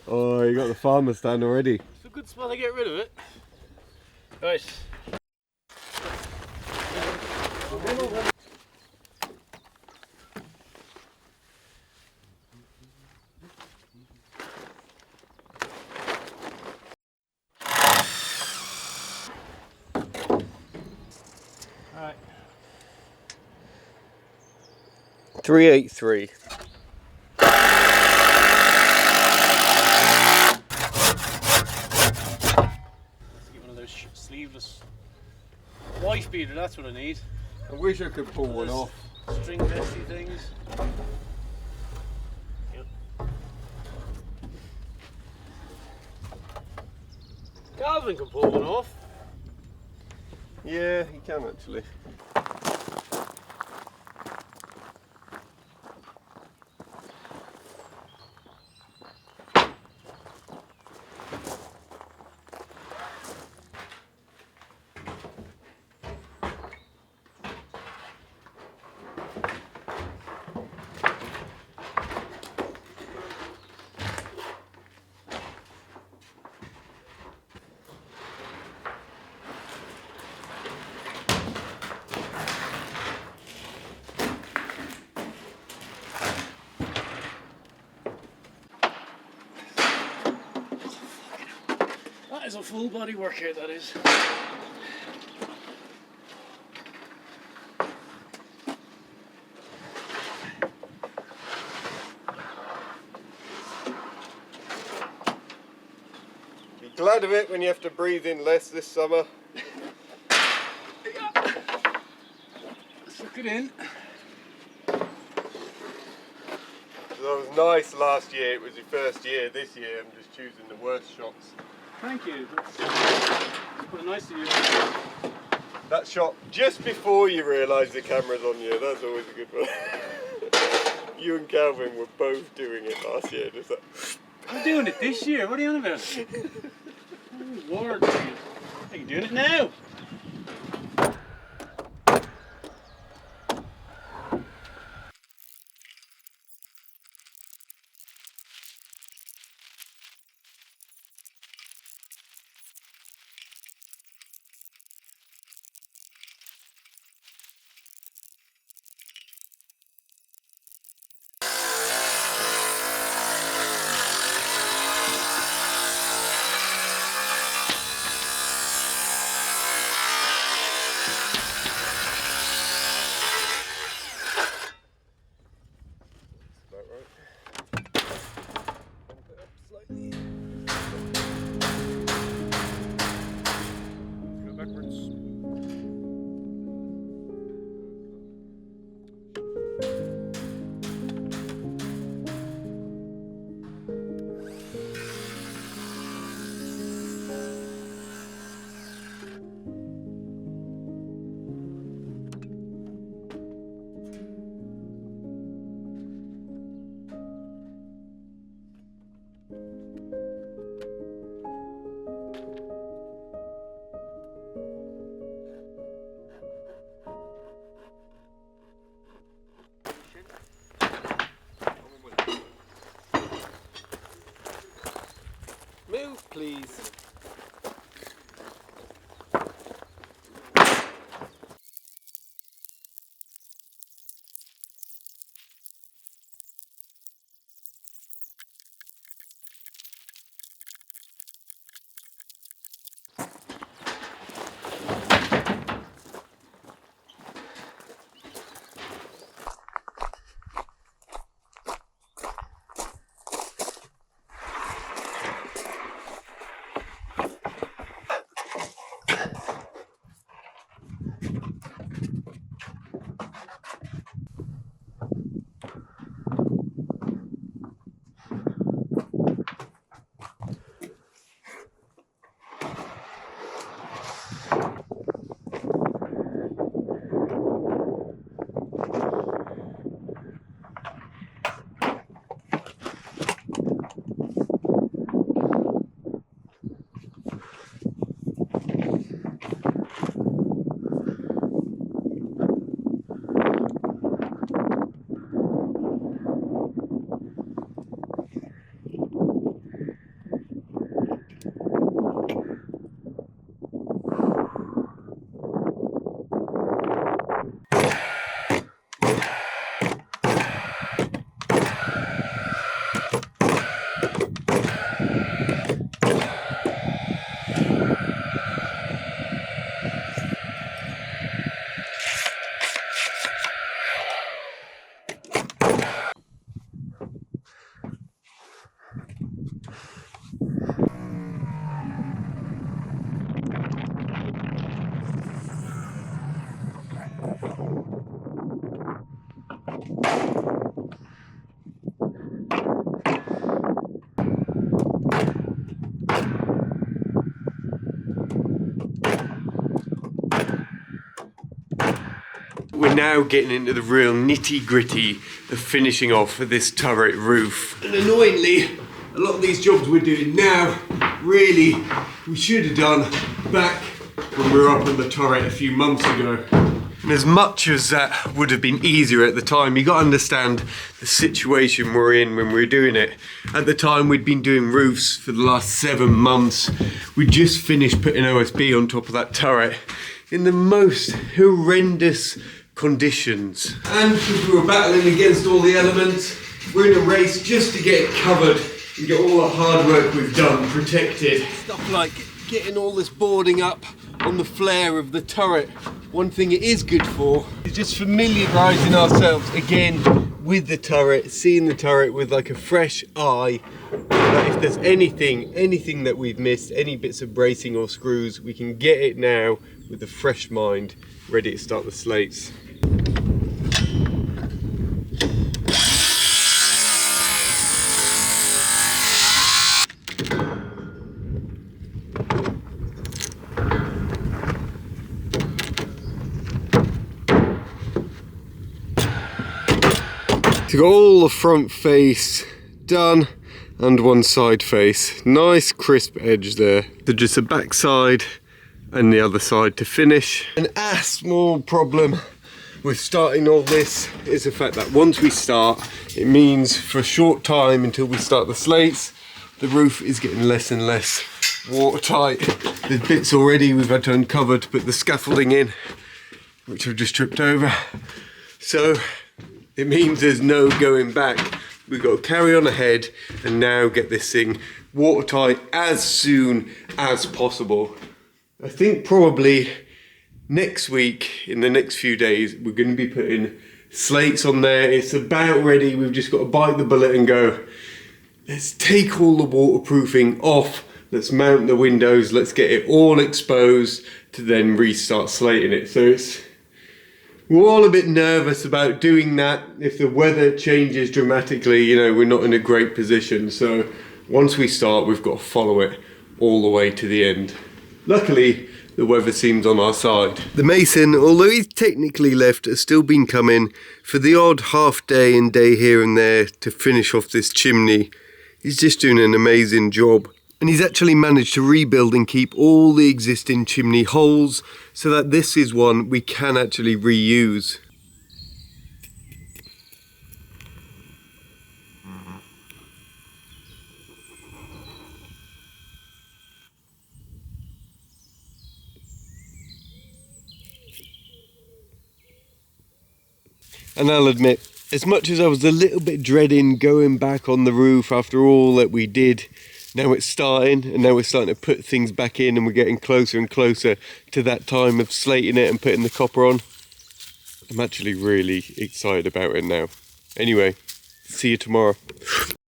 Oh, you got the farmer stand already. It's a good spot to get rid of it. Right. Alright. 383. Let's get one of those sleeveless wife beater, that's what I need. I wish I could pull one off. String vesty things. Yep. Calvin can pull one off. Yeah, he can actually. That is a full body workout, that is. Be glad of it when you have to breathe in less this summer. Suck it in. That was nice last year, it was your first year. This year I'm just choosing the worst shots. Thank you. That's quite nice of you. That shot just before you realise the camera's on you, that's always a good one. You and Calvin were both doing it last year, just like... I'm doing it this year, what are you on about? Oh, Lord, are you doing it now? We're now getting into the real nitty gritty of finishing off this turret roof. And annoyingly, a lot of these jobs we're doing now, really, we should have done back when we were up on the turret a few months ago. And as much as that would have been easier at the time, you got to understand the situation we're in when we're doing it. At the time, we'd been doing roofs for the last 7 months. We just finished putting OSB on top of that turret in the most horrendous conditions. And because we were battling against all the elements, we're in a race just to get it covered and get all the hard work we've done protected. Stuff like getting all this boarding up on the flare of the turret. One thing it is good for is just familiarising ourselves again with the turret, seeing the turret with like a fresh eye, that if there's anything that we've missed, any bits of bracing or screws, we can get it now with a fresh mind, ready to start the slates. So got all the front face done and one side face. Nice crisp edge there. So just the back side and the other side to finish. A small problem with starting all this is the fact that once we start, it means for a short time until we start the slates, the roof is getting less and less watertight. There's bits already we've had to uncover to put the scaffolding in, which I've just tripped over. So it means there's no going back. We've got to carry on ahead and now get this thing watertight as soon as possible. I think probably next week, in the next few days, we're going to be putting slates on there. It's about ready. We've just got to bite the bullet and go, let's take all the waterproofing off. Let's mount the windows. Let's get it all exposed to then restart slating it. So we're all a bit nervous about doing that. If the weather changes dramatically, you know, we're not in a great position. So once we start, we've got to follow it all the way to the end. Luckily, the weather seems on our side. The mason, although he's technically left, has still been coming for the odd half day and day here and there to finish off this chimney. He's just doing an amazing job. And he's actually managed to rebuild and keep all the existing chimney holes so that this is one we can actually reuse. And I'll admit, as much as I was a little bit dreading going back on the roof after all that we did, now it's starting, and now we're starting to put things back in, and we're getting closer and closer to that time of slating it and putting the copper on. I'm actually really excited about it now. Anyway, see you tomorrow.